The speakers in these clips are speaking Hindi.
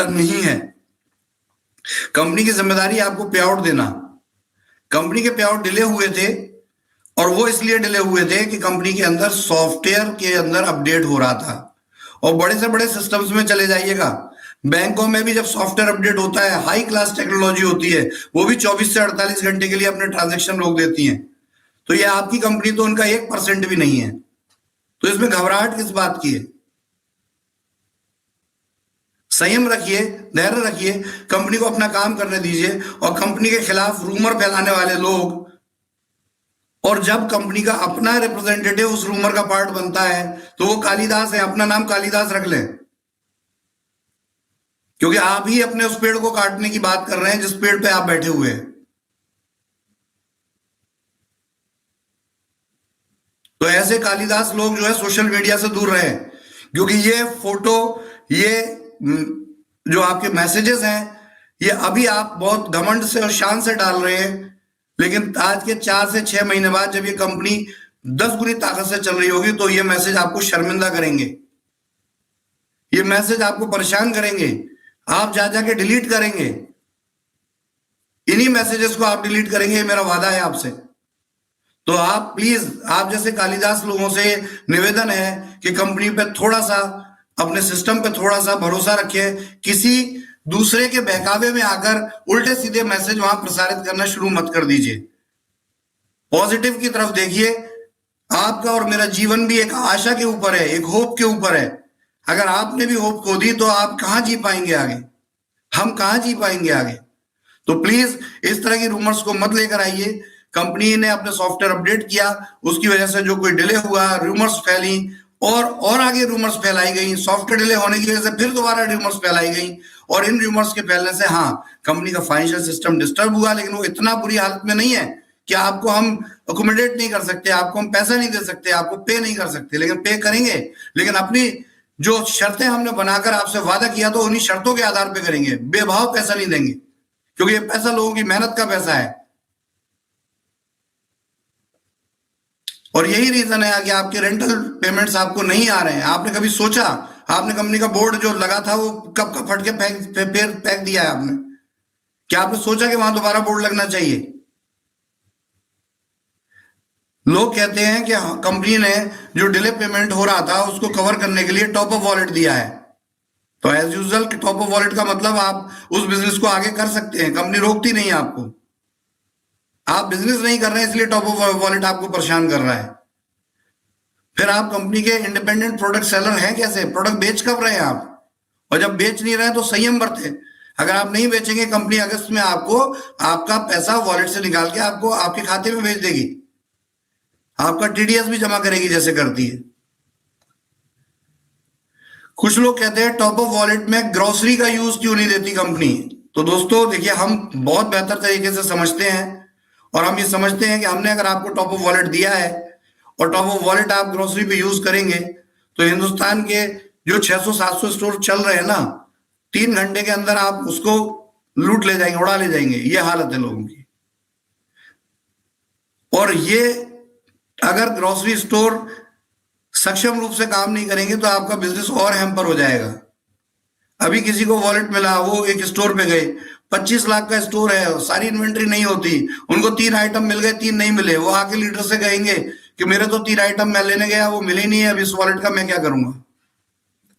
नहीं है। कंपनी की जिम्मेदारी आपको पे आउट देना। कंपनी के पे आउट डिले हुए थे और वो इसलिए डिले हुए थे कि कंपनी के अंदर सॉफ्टवेयर के अंदर अपडेट हो रहा था। और बड़े से बड़े सिस्टम्स में चले जाइएगा, बैंकों में भी जब सॉफ्टवेयर अपडेट होता है, हाई क्लास टेक्नोलॉजी होती है, वो भी 24 से 48 घंटे के लिए अपने ट्रांजेक्शन रोक देती हैं। तो ये आपकी कंपनी तो उनका 1% भी नहीं है, तो इसमें घबराहट किस बात की है? संयम रखिए, धैर्य रखिए, कंपनी को अपना काम करने दीजिए। और कंपनी के खिलाफ रूमर फैलाने वाले लोग, और जब कंपनी का अपना रिप्रेजेंटेटिव उस रूमर का पार्ट बनता है तो वो कालिदास है, अपना नाम कालिदास रख लें, क्योंकि आप ही अपने उस पेड़ को काटने की बात कर रहे हैं जिस पेड़ पे आप बैठे हुए हैं। तो ऐसे कालिदास लोग जो है सोशल मीडिया से दूर रहे, क्योंकि ये फोटो, ये जो आपके मैसेजेस हैं, ये अभी आप बहुत घमंड से और शान से डाल रहे हैं, लेकिन आज के 4 से 6 महीने बाद जब ये कंपनी 10 गुनी ताकत से चल रही होगी तो ये मैसेज आपको शर्मिंदा करेंगे, ये मैसेज आपको परेशान करेंगे, आप जा जाके डिलीट करेंगे, इन्हीं मैसेजेस को आप डिलीट करेंगे, ये मेरा वादा है आपसे। तो आप प्लीज, आप जैसे कालिदास लोगों से निवेदन है कि कंपनी पे थोड़ा सा, अपने सिस्टम पे थोड़ा सा भरोसा रखें। किसी दूसरे के बहकावे में आकर उल्टे सीधे मैसेज वहां प्रसारित करना शुरू मत कर दीजिए। पॉजिटिव की तरफ देखिए। आपका और मेरा जीवन भी एक आशा के ऊपर है, एक होप के ऊपर है। अगर आपने भी होप खो दी तो आप कहां जी पाएंगे आगे, हम कहां जी पाएंगे आगे। तो प्लीज इस तरह की रूमर्स को मत लेकर आइए। कंपनी ने अपने सॉफ्टवेयर अपडेट किया, उसकी वजह से जो कोई डिले हुआ, रूमर्स फैली और आगे रूमर्स फैलाई गई, सॉफ्टवेयर डिले होने की वजह से फिर दोबारा रूमर्स फैलाई गई, और इन रूमर्स के फैलने से हाँ, कंपनी का फाइनेंशियल सिस्टम डिस्टर्ब हुआ, लेकिन वो इतना बुरी हालत में नहीं है कि आपको हम अकोमोडेट नहीं कर सकते, आपको हम पैसा नहीं दे सकते, आपको पे नहीं कर सकते, लेकिन पे करेंगे। लेकिन अपनी जो शर्तें हमने बनाकर आपसे वादा किया तो उन्हीं शर्तों के आधार पर करेंगे, बेभाव पैसा नहीं देंगे, क्योंकि ये पैसा लोगों की मेहनत का पैसा है। और यही रीजन है कि आपके रेंटल पेमेंट्स आपको नहीं आ रहे हैं। आपने कभी सोचा, आपने कंपनी का बोर्ड जो लगा था वो कब का फट के फेंक दिया है आपने? क्या आपने सोचा कि वहां दोबारा बोर्ड लगना चाहिए? लोग कहते हैं कि कंपनी ने जो डिले पेमेंट हो रहा था उसको कवर करने के लिए टॉप अप वॉलेट दिया है। तो as usual top up wallet का मतलब आप उस बिजनेस को आगे कर सकते हैं, कंपनी रोकती नहीं है आपको। आप बिजनेस नहीं कर रहे हैं इसलिए टॉप अप वॉलेट आपको परेशान कर रहा है। फिर आप कंपनी के इंडिपेंडेंट प्रोडक्ट सेलर हैं कैसे? प्रोडक्ट बेच कब रहे हैं आप? और जब बेच नहीं रहे तो संयम बरतें। अगर आप नहीं बेचेंगे, कंपनी अगस्त में आपको आपका पैसा वॉलेट से निकाल के आपको आपके खाते में भेज देगी, आपका टीडीएस भी जमा करेगी जैसे करती है। कुछ लोग कहते हैं टॉप अप वॉलेट में ग्रोसरी का यूज क्यों नहीं देती कंपनी? तो दोस्तों देखिए, हम बहुत बेहतर तरीके से समझते हैं, और हम ये समझते हैं कि हमने अगर आपको टॉप अप वॉलेट दिया है और टॉप अप वॉलेट आप ग्रोसरी पे यूज करेंगे तो हिंदुस्तान के जो 600-700 स्टोर चल रहे हैं ना, 3 घंटे के अंदर आप उसको लूट ले जाएंगे, उड़ा ले जाएंगे। ये हालत है लोगों की। और ये अगर ग्रोसरी स्टोर सक्षम रूप से काम नहीं करेंगे तो आपका बिजनेस और हैम्पर हो जाएगा। अभी किसी को वॉलेट मिला, वो एक स्टोर पे गए, 25 लाख का स्टोर है, सारी इन्वेंट्री नहीं होती, उनको 3 आइटम मिल गए, 3 नहीं मिले, वो आके लीडर से कहेंगे कि मेरे तो 3 आइटम मैं लेने गया, वो मिले नहीं है, अब इस वॉलेट का मैं क्या करूंगा?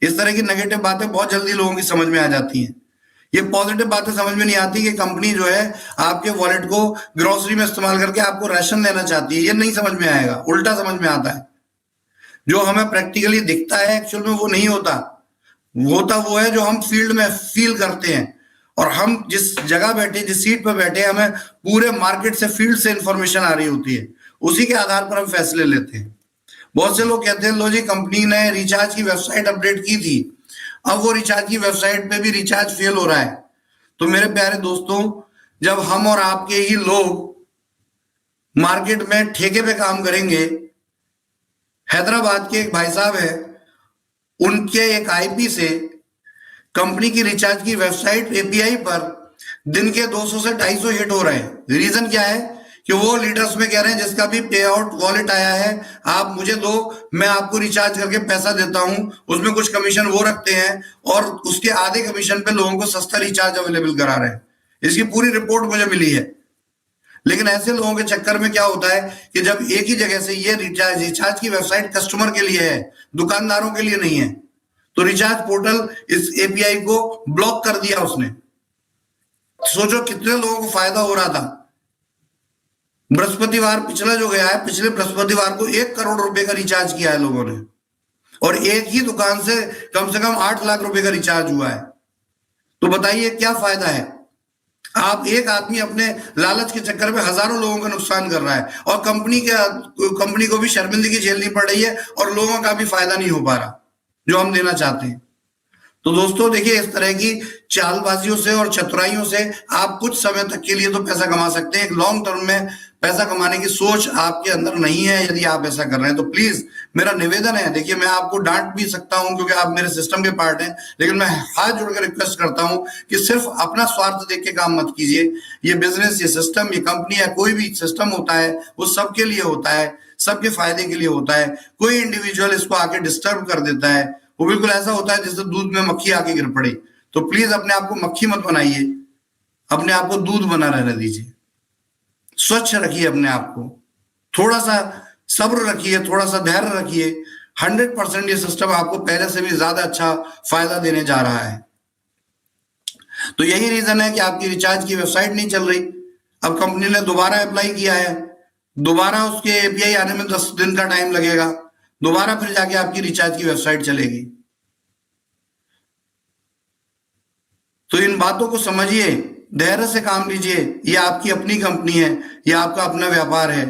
इस तरह की नेगेटिव बातें बहुत जल्दी लोगों की समझ में आ जाती हैं। ये पॉजिटिव बातें समझ में नहीं आती कि कंपनी जो है आपके वॉलेट को ग्रोसरी में इस्तेमाल करके आपको राशन देना चाहती है। ये नहीं समझ में आएगा, उल्टा समझ में आता है। जो हमें प्रैक्टिकली दिखता है एक्चुअल में वो नहीं होता। होता वो है जो हम फील्ड में फील करते हैं, और हम जिस जगह बैठे, जिस सीट पर बैठे, हमें पूरे मार्केट से, फील्ड से इंफॉर्मेशन आ रही होती है, उसी के आधार पर हम फैसले लेते हैं। बहुत से लोग कहते हैं लो जी, कंपनी ने रिचार्ज की वेबसाइट अपडेट की थी, अब वो रिचार्ज की वेबसाइट पे भी रिचार्ज फेल हो रहा है। तो मेरे प्यारे दोस्तों, जब हम और आपके ही लोग मार्केट में ठेके पे काम करेंगे, हैदराबाद के एक भाई साहब है, उनके एक आईपी से कंपनी की रिचार्ज की वेबसाइट एपीआई पर दिन के 200 से 250 हिट हो रहे हैं। रीजन क्या है कि वो लीडर्स में कह रहे हैं जिसका भी पे आउट वॉलेट आया है आप मुझे दो, मैं आपको रिचार्ज करके पैसा देता हूं, उसमें कुछ कमीशन वो रखते हैं और उसके आधे कमीशन पे लोगों को सस्ता रिचार्ज अवेलेबल करा रहे हैं। इसकी पूरी रिपोर्ट मुझे मिली है। लेकिन ऐसे लोगों के चक्कर में क्या होता है कि जब एक ही जगह से ये रिचार्ज की वेबसाइट कस्टमर के लिए है, दुकानदारों के लिए नहीं है, तो रिचार्ज पोर्टल इस एपीआई को ब्लॉक कर दिया उसने। सोचो कितने लोगों को फायदा हो रहा था। बृहस्पतिवार पिछला जो गया है, पिछले बृहस्पतिवार को 1 करोड़ रुपए का रिचार्ज किया है लोगों ने, और एक ही दुकान से कम 8 लाख रुपए का रिचार्ज हुआ है। तो बताइए क्या फायदा है। आप एक आदमी अपने लालच के चक्कर में हजारों लोगों का नुकसान कर रहा है, और कंपनी को भी शर्मिंदगी झेलनी पड़ रही है, और लोगों का भी फायदा नहीं हो पा रहा जो हम देना चाहते हैं। तो दोस्तों देखिए, इस तरह की चालबाजियों से और चतुराइयों से आप कुछ समय तक के लिए तो पैसा कमा सकते हैं, एक लॉन्ग टर्म में पैसा कमाने की सोच आपके अंदर नहीं है। यदि आप ऐसा कर रहे हैं तो प्लीज मेरा निवेदन है, देखिए मैं आपको डांट भी सकता हूं क्योंकि आप मेरे सिस्टम के पार्ट हैं, लेकिन मैं हाथ जोड़कर रिक्वेस्ट करता हूं कि सिर्फ अपना स्वार्थ देख के काम मत कीजिए। ये बिजनेस, ये सिस्टम, ये कंपनी या कोई भी सिस्टम होता है वो सबके लिए होता है, सबके फायदे के लिए होता है। कोई इंडिविजुअल इसको आके डिस्टर्ब कर देता है, वो बिल्कुल ऐसा होता है जैसे दूध में मक्खी आके गिर पड़ी। तो प्लीज अपने आप को मक्खी मत बनाइए, अपने आप को दूध बना रहने दीजिए, स्वच्छ रखिए अपने आप को, थोड़ा सा सब्र रखिए, थोड़ा सा धैर्य रखिए। 100% ये सिस्टम आपको पहले से भी ज्यादा अच्छा फायदा देने जा रहा है। तो यही रीजन है कि आपकी रिचार्ज की वेबसाइट नहीं चल रही। अब कंपनी ने दोबारा अप्लाई किया है, दोबारा उसके एपीआई आने में 10 दिन का टाइम लगेगा, दोबारा फिर जाके आपकी रिचार्ज की वेबसाइट चलेगी। तो इन बातों को समझिए, धैर्य से काम लीजिए। ये आपकी अपनी कंपनी है, ये आपका अपना व्यापार है,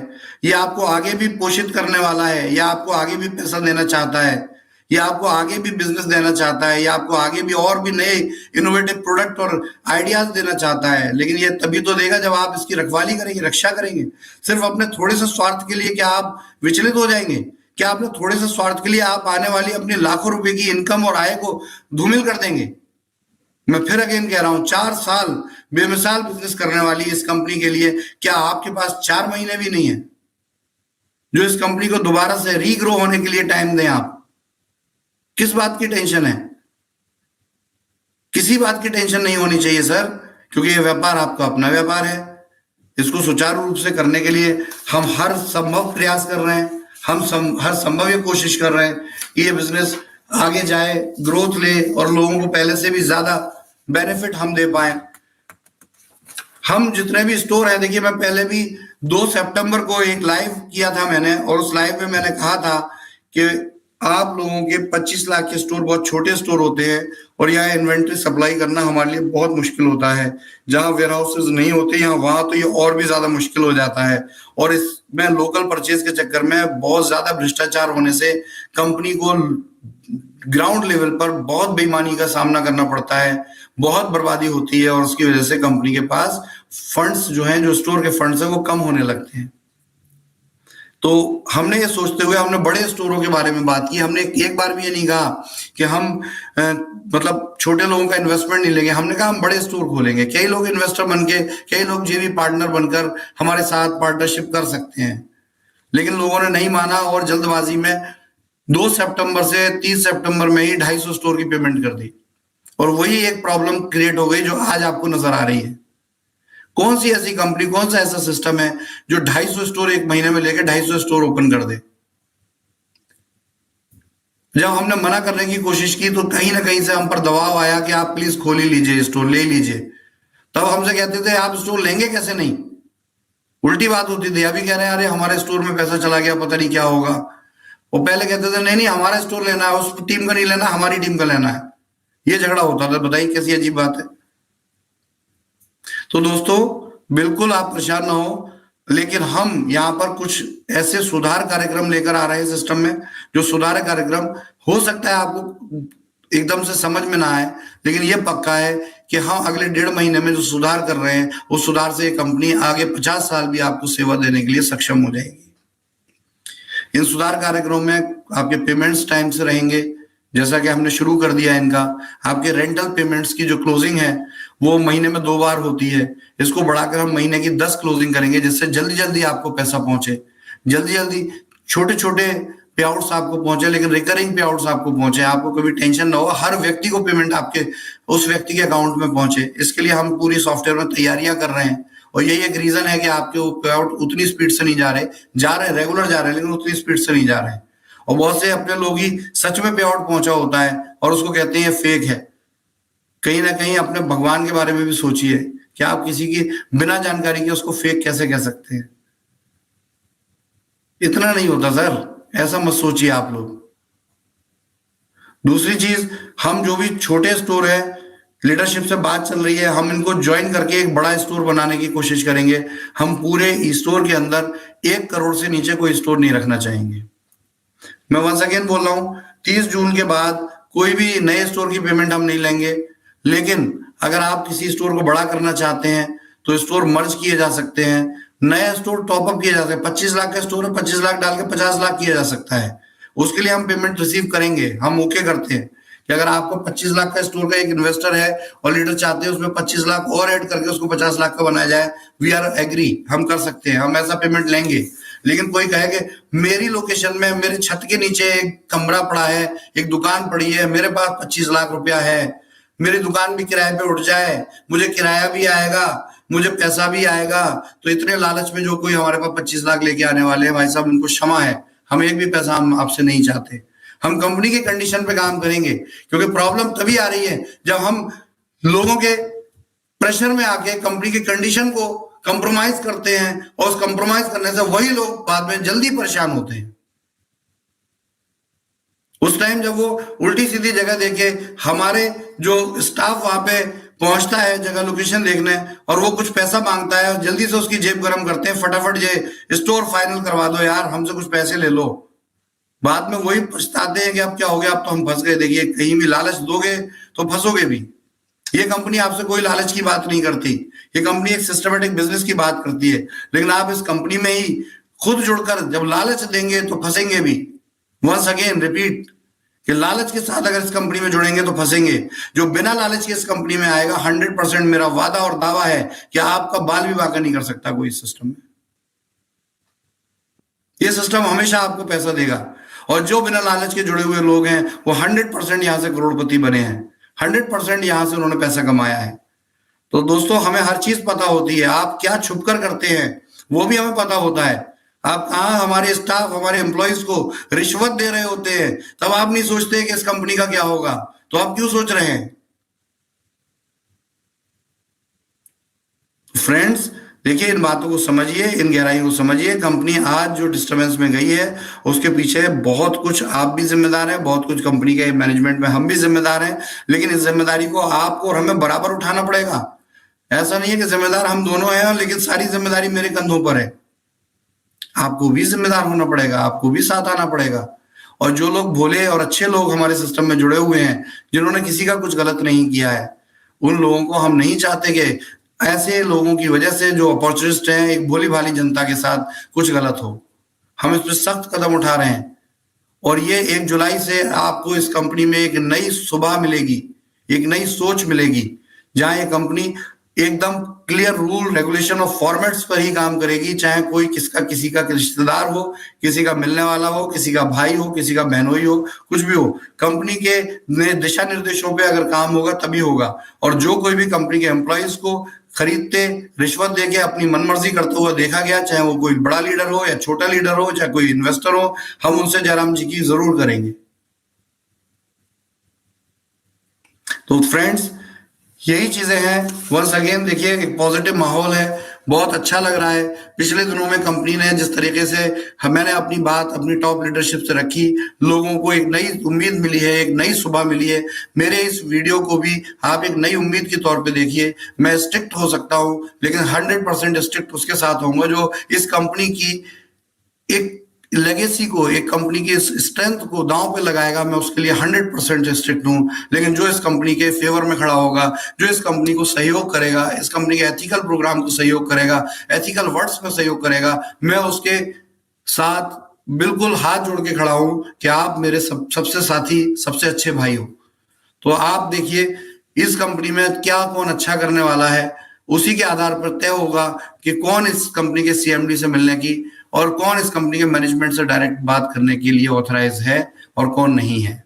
ये आपको आगे भी पोषित करने वाला है, ये आपको आगे भी पैसा देना चाहता है, ये आपको आगे भी बिजनेस देना चाहता है, ये आपको आगे भी और भी नए इनोवेटिव प्रोडक्ट और आइडियाज देना चाहता है। लेकिन ये तभी तो देगा जब आप इसकी रखवाली करेंगे, रक्षा करेंगे। सिर्फ अपने थोड़े से स्वार्थ के लिए क्या आप विचलित हो जाएंगे? क्या अपने थोड़े से स्वार्थ के लिए आप आने वाली अपनी लाखों रुपए की इनकम और आय को धूमिल कर देंगे? मैं फिर अगेन कह रहा हूं, 4 साल बेमिसाल बिजनेस करने वाली इस कंपनी के लिए क्या आपके पास 4 महीने भी नहीं है जो इस कंपनी को दोबारा से रीग्रो होने के लिए टाइम दें? आप किस बात की टेंशन है? किसी बात की टेंशन नहीं होनी चाहिए सर, क्योंकि ये व्यापार आपका अपना व्यापार है। इसको सुचारू रूप से करने के लिए हम हर संभव प्रयास कर रहे हैं, हम हर संभव ये कोशिश कर रहे हैं कि ये बिजनेस आगे जाए, ग्रोथ ले, और लोगों को पहले से भी ज्यादा बेनिफिट हम दे पाए। हम जितने भी स्टोर हैं, देखिए मैं पहले भी 2 सितंबर को एक लाइव किया था मैंने, और उस लाइव में मैंने कहा था कि आप लोगों के 25 लाख के स्टोर बहुत छोटे स्टोर होते हैं, और यहाँ इन्वेंट्री सप्लाई करना हमारे लिए बहुत मुश्किल होता है। जहाँ वेयर हाउसेज नहीं होते यहाँ, वहां तो ये और भी ज्यादा मुश्किल हो जाता है। और इसमें लोकल परचेज के चक्कर में बहुत ज्यादा भ्रष्टाचार होने से कंपनी को ग्राउंड लेवल पर बहुत बेईमानी का सामना करना पड़ता है, बहुत बर्बादी होती है, और उसकी वजह से कंपनी के पास फंड्स जो हैं, जो स्टोर के फंड्स हैं, वो कम होने लगते हैं। तो हमने ये सोचते हुए हमने बड़े स्टोरों के बारे में बात की। हमने एक बार भी ये नहीं कहा कि हम मतलब छोटे लोगों का इन्वेस्टमेंट नहीं लेंगे। हमने कहा हम बड़े स्टोर खोलेंगे। कई लोग इन्वेस्टर बनके, कई लोग जेवी पार्टनर बनकर हमारे साथ पार्टनरशिप कर सकते हैं, लेकिन लोगों ने नहीं माना, और जल्दबाजी में 2 सितंबर से 30 सितंबर में ही 250 स्टोर की पेमेंट कर दी, और वही एक प्रॉब्लम क्रिएट हो गई जो आज आपको नजर आ रही है। कौन सी ऐसी कंपनी, कौन सा ऐसा सिस्टम है जो 250 स्टोर एक महीने में लेकर 250 स्टोर ओपन कर दे? जब हमने मना करने की कोशिश की तो कहीं ना कहीं से हम पर दबाव आया कि आप प्लीज खोल ही लीजिए, स्टोर ले लीजिए। तब हमसे कहते थे आप स्टोर लेंगे कैसे? नहीं, उल्टी बात होती थी। अभी कह रहे हैं अरे हमारे स्टोर में पैसा चला गया, पता नहीं क्या होगा। वो पहले कहते थे नहीं हमारा स्टोर लेना है, उस टीम का नहीं लेना, हमारी टीम का लेना है। ये झगड़ा होता था। बताइए कैसी अजीब बात है। तो दोस्तों बिल्कुल आप परेशान ना हो, लेकिन हम यहाँ पर कुछ ऐसे सुधार कार्यक्रम लेकर आ रहे हैं सिस्टम में, जो सुधार कार्यक्रम हो सकता है आपको एकदम से समझ में ना आए, लेकिन ये पक्का है कि हम अगले 1.5 महीने में जो सुधार कर रहे हैं, उस सुधार से कंपनी आगे 50 साल भी आपको सेवा देने के लिए सक्षम हो जाएगी। इन सुधार कार्यक्रमों में आपके पेमेंट्स टाइम से रहेंगे, जैसा कि हमने शुरू कर दिया है इनका। आपके रेंटल पेमेंट्स की जो क्लोजिंग है वो महीने में 2 बार होती है, इसको बढ़ाकर हम महीने की 10 क्लोजिंग करेंगे, जिससे जल्दी जल्दी आपको पैसा पहुंचे, जल्दी जल्दी छोटे छोटे पे आउट्स आपको पहुंचे, लेकिन रिकरिंग पे आउट्स आपको पहुंचे, आपको कभी टेंशन ना हो, हर व्यक्ति को पेमेंट आपके उस व्यक्ति के अकाउंट में पहुंचे। इसके लिए हम पूरी सॉफ्टवेयर में तैयारियां कर रहे हैं, और यही एक रीजन है कि आपके पे आउट उतनी स्पीड से नहीं जा रहे रेगुलर जा रहे हैं, लेकिन उतनी स्पीड से नहीं जा रहे हैं। और बहुत से अपने लोग ही सच में पे आउट पहुंचा होता है और उसको कहते हैं फेक है। कहीं ना कहीं अपने भगवान के बारे में भी सोचिए कि आप किसी की बिना जानकारी के उसको फेक कैसे कह सकते हैं। इतना नहीं होता सर, ऐसा मत सोचिए आप लोग। दूसरी चीज, हम जो भी छोटे स्टोर है, लीडरशिप से बात चल रही है, हम इनको ज्वाइन करके एक बड़ा स्टोर बनाने की कोशिश करेंगे। हम पूरे स्टोर के अंदर 1 करोड़ से नीचे कोई स्टोर नहीं रखना चाहेंगे। मैं वंस अगेन बोल रहा हूं, 30 जून के बाद कोई भी नए स्टोर की पेमेंट हम नहीं लेंगे। लेकिन अगर आप किसी स्टोर को बड़ा करना चाहते हैं तो स्टोर मर्ज किए जा सकते हैं, नया स्टोर टॉपअप किया जा सकता है। 25 लाख का स्टोर है, 25 लाख डाल के 50 लाख किया जा सकता है। उसके लिए हम पेमेंट रिसीव करेंगे, हम ओके करते हैं कि अगर आपको 25 लाख का स्टोर का एक इन्वेस्टर है और लीडर चाहते हैं उसमें 25 लाख और ऐड करके उसको 50 लाख का बनाया जाए, वी आर एग्री, हम कर सकते हैं, हम ऐसा पेमेंट लेंगे। लेकिन कोई कहे कि मेरी लोकेशन में मेरे छत के नीचे एक कमरा पड़ा है, एक दुकान पड़ी है, मेरे पास 25 लाख रुपया है, मेरी दुकान भी किराए पे उठ जाए, मुझे किराया भी आएगा, मुझे पैसा भी आएगा, तो इतने लालच में जो कोई हमारे पास 25 लाख लेके आने वाले हैं, भाई साहब उनको क्षमा है, हम एक भी पैसा हम आपसे नहीं चाहते। हम कंपनी के कंडीशन पे काम करेंगे, क्योंकि प्रॉब्लम तभी आ रही है जब हम लोगों के प्रेशर में आके कंपनी के कंडीशन को कंप्रोमाइज करते हैं, और उस कंप्रोमाइज करने से वही लोग बाद में जल्दी परेशान होते हैं। उस टाइम जब वो उल्टी सीधी जगह देखे, हमारे जो स्टाफ वहां पे पहुंचता है जगह लोकेशन देखने, और वो कुछ पैसा मांगता है, जल्दी से उसकी जेब गर्म करते हैं, फटाफट ये स्टोर फाइनल करवा दो यार, हमसे कुछ पैसे ले लो। बाद में वही पछताते हैं कि अब क्या हो गया, अब तो हम फंस गए। देखिए, कहीं भी लालच दोगे तो फंसोगे भी। ये कंपनी आपसे कोई लालच की बात नहीं करती, ये कंपनी एक सिस्टमेटिक बिजनेस की बात करती है। लेकिन आप इस कंपनी में ही खुद जुड़कर जब लालच देंगे तो फंसेंगे भी। वंस अगेन रिपीट कि लालच के साथ अगर इस कंपनी में जुड़ेंगे तो फंसेंगे। जो बिना लालच के इस कंपनी में आएगा, 100% मेरा वादा और दावा है कि आपका बाल भी बांका नहीं कर सकता कोई इस सिस्टम में। ये सिस्टम हमेशा आपको पैसा देगा, और जो बिना लालच के जुड़े हुए लोग हैं वो 100% यहां से करोड़पति बने हैं, 100% यहां से उन्होंने पैसा कमाया है। तो दोस्तों, हमें हर चीज पता होती है, आप क्या छुपकर करते हैं वो भी हमें पता होता है। आप कहाँ हमारे स्टाफ, हमारे एम्प्लॉइज को रिश्वत दे रहे होते हैं, तब आप नहीं सोचते कि इस कंपनी का क्या होगा, तो आप क्यों सोच रहे हैं? फ्रेंड्स, देखिए, इन बातों को समझिए, इन गहराइयों को समझिए। कंपनी आज जो डिस्टरबेंस में गई है उसके पीछे बहुत कुछ आप भी जिम्मेदार हैं, बहुत कुछ कंपनी के मैनेजमेंट में हम भी जिम्मेदार हैं। लेकिन इस जिम्मेदारी को आपको और हमें बराबर उठाना पड़ेगा। ऐसा नहीं है कि जिम्मेदार हम दोनों हैं लेकिन सारी जिम्मेदारी मेरे कंधों पर है। आपको भी जिम्मेदार होना पड़ेगा, आपको भी साथ आना पड़ेगा। और जो लोग भोले और अच्छे लोग हमारे सिस्टम में जुड़े हुए हैं, जिन्होंने किसी का कुछ गलत नहीं किया है, उन लोगों को हम नहीं चाहते कि ऐसे लोगों की वजह से जो अपॉर्चुनिस्ट हैं, एक भोली भाली जनता के साथ कुछ गलत हो। हम इस पर सख्त कदम उठा रहे हैं, और ये 1 जुलाई से आपको इस कंपनी में एक नई सुबह मिलेगी, एक नई सोच मिलेगी, जहां ये कंपनी एकदम क्लियर रूल रेगुलेशन और फॉर्मेट्स पर ही काम करेगी। चाहे कोई किसी का रिश्तेदार हो, किसी का मिलने वाला हो, किसी का भाई हो, किसी का बहनोई हो, कुछ भी हो, कंपनी के दिशा निर्देशों पे अगर काम होगा तभी होगा। और जो कोई भी कंपनी के एम्प्लॉइज को खरीदते, रिश्वत देके अपनी मनमर्जी करते हुए देखा गया, चाहे वो कोई बड़ा लीडर हो या छोटा लीडर हो, चाहे कोई इन्वेस्टर हो, हम उनसे जयराम जी की जरूर करेंगे। तो फ्रेंड्स, यही चीजें हैं। वंस अगेन देखिए, एक पॉजिटिव माहौल है, बहुत अच्छा लग रहा है। पिछले दिनों में कंपनी ने जिस तरीके से मैंने अपनी बात अपनी टॉप लीडरशिप से रखी, लोगों को एक नई उम्मीद मिली है, एक नई सुबह मिली है। मेरे इस वीडियो को भी आप एक नई उम्मीद के तौर पे देखिए। मैं स्ट्रिक्ट हो सकता हूं, लेकिन 100% स्ट्रिक्ट उसके साथ होऊंगा जो इस कंपनी की एक लेगेसी को, एक कंपनी की स्ट्रेंथ को दांव पे लगाएगा। मैं उसके लिए 100% स्ट्रिक्ट हूं। लेकिन जो इस कंपनी के फेवर में खड़ा होगा, जो इस कंपनी को सहयोग करेगा, इस कंपनी के एथिकल प्रोग्राम को सहयोग करेगा, एथिकल वर्ड्स में सहयोग करेगा, मैं उसके साथ बिल्कुल हाथ जोड़ के खड़ा हूं कि आप मेरे सबसे साथी, सबसे अच्छे भाई हो। तो आप देखिए इस कंपनी में क्या कौन अच्छा करने वाला है, उसी के आधार पर तय होगा कि कौन इस कंपनी के सीएमडी से मिलने की और कौन इस कंपनी के मैनेजमेंट से डायरेक्ट बात करने के लिए ऑथराइज है और कौन नहीं है।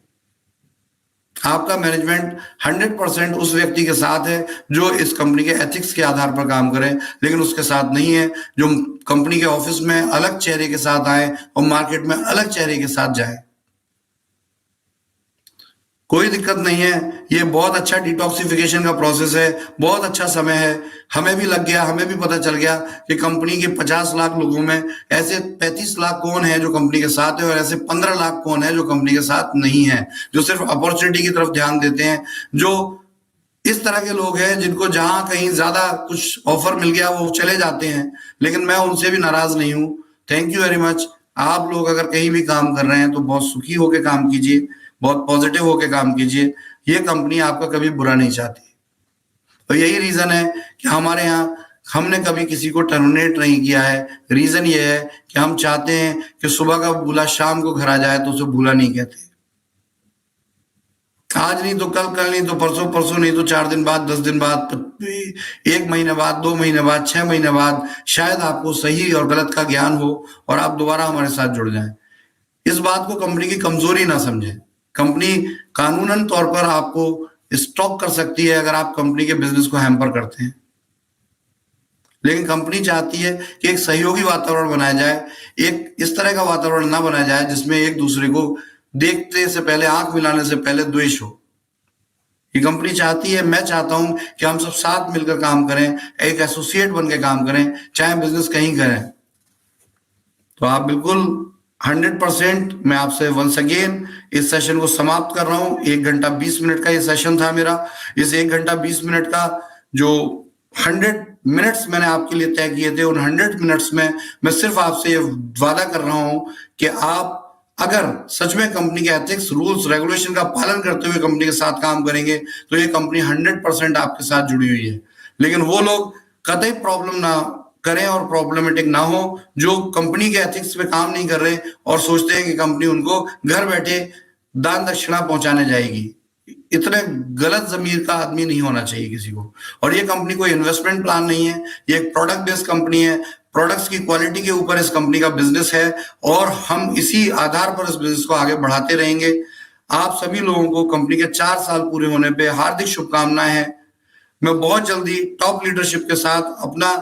आपका मैनेजमेंट 100% उस व्यक्ति के साथ है जो इस कंपनी के एथिक्स के आधार पर काम करे, लेकिन उसके साथ नहीं है जो कंपनी के ऑफिस में अलग चेहरे के साथ आए और मार्केट में अलग चेहरे के साथ जाए। कोई दिक्कत नहीं है, ये बहुत अच्छा डिटॉक्सिफिकेशन का प्रोसेस है, बहुत अच्छा समय है। हमें भी लग गया, हमें भी पता चल गया कि कंपनी के 50 लाख लोगों में ऐसे 35 लाख कौन है जो कंपनी के साथ है और ऐसे 15 लाख कौन है जो कंपनी के साथ नहीं है, जो सिर्फ अपॉर्चुनिटी की तरफ ध्यान देते हैं, जो इस तरह के लोग हैं जिनको जहां कहीं ज्यादा कुछ ऑफर मिल गया वो चले जाते हैं। लेकिन मैं उनसे भी नाराज नहीं हूं। Thank you very much. आप लोग अगर कहीं भी काम कर रहे हैं तो बहुत सुखी होकर काम कीजिए, बहुत पॉजिटिव होकर काम कीजिए। ये कंपनी आपका कभी बुरा नहीं चाहती। तो यही रीजन है कि हमारे यहाँ हमने कभी किसी को टर्मिनेट नहीं किया है। रीजन ये है कि हम चाहते हैं कि सुबह का भूला शाम को घर आ जाए तो उसे भूला नहीं कहते। आज नहीं तो कल, कल नहीं तो परसों, परसों नहीं तो 4 दिन बाद, 10 दिन बाद, 1 महीने बाद, 2 महीने बाद, 6 महीने बाद शायद आपको सही और गलत का ज्ञान हो और आप दोबारा हमारे साथ जुड़ जाएं। इस बात को कंपनी की कमजोरी ना समझें। कंपनी कानूनन तौर पर आपको स्टॉप कर सकती है अगर आप कंपनी के बिजनेस को हैम्पर करते हैं, लेकिन कंपनी चाहती है कि एक सहयोगी वातावरण बनाया जाए, एक इस तरह का वातावरण ना बनाया जाए जिसमें एक दूसरे को देखते से पहले, आंख मिलाने से पहले द्वेष हो। ये कंपनी चाहती है, मैं चाहता हूं कि हम सब साथ मिलकर काम करें, एक एसोसिएट बन के काम करें, चाहे बिजनेस कहीं करें। तो आप बिल्कुल 100%, मैं आपसे वंस अगेन इस सेशन को समाप्त कर रहा हूं। 1 घंटा 20 मिनट का ये सेशन था मेरा। इस 1 घंटा 20 मिनट का जो 100 मिनट्स मैंने आपके लिए तय किए थे, उन 100 मिनट्स में मैं सिर्फ आपसे वादा कर रहा हूं कि आप अगर सच में कंपनी के एथिक्स, रूल्स, रेगुलेशन का पालन करते हुए कंपनी के साथ काम करेंगे तो ये कंपनी 100% आपके साथ जुड़ी हुई है। लेकिन वो लोग कतई प्रॉब्लम ना करें और प्रॉब्लमेटिक ना हो जो कंपनी के एथिक्स पे काम नहीं कर रहे और सोचते हैं कि कंपनी उनको घर बैठे दान दक्षिणा पहुंचाने जाएगी। इतने गलत जमीर का आदमी नहीं होना चाहिए किसी को। और ये कंपनी कोई इन्वेस्टमेंट प्लान नहीं है, ये एक प्रोडक्ट बेस्ड कंपनी है। प्रोडक्ट्स की क्वालिटी के ऊपर इस कंपनी का बिजनेस है और हम इसी आधार पर इस बिजनेस को आगे बढ़ाते रहेंगे। आप सभी लोगों को कंपनी के 4 साल पूरे होने पे हार्दिक शुभकामनाएं हैं। मैं बहुत जल्दी टॉप लीडरशिप के साथ अपना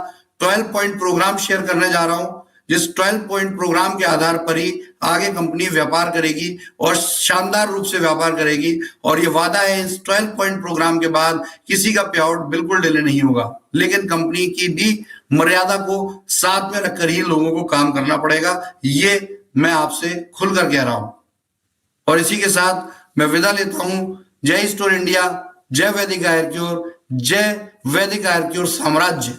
12 पॉइंट प्रोग्राम शेयर करने जा रहा हूं, जिस 12 पॉइंट प्रोग्राम के आधार पर ही आगे कंपनी व्यापार करेगी और शानदार रूप से व्यापार करेगी। और ये वादा है, इस 12 पॉइंट प्रोग्राम के बाद किसी का पे आउट बिल्कुल डिले नहीं होगा, लेकिन कंपनी की भी मर्यादा को साथ में रखकर ही लोगों को काम करना पड़ेगा। ये मैं आपसे खुलकर कह रहा हूं। और इसी के साथ मैं विदा लेता हूं। जय स्टोर इंडिया, जय वैदिक आयुर्क्योर, जय वैदिक आयुर्क्योर साम्राज्य।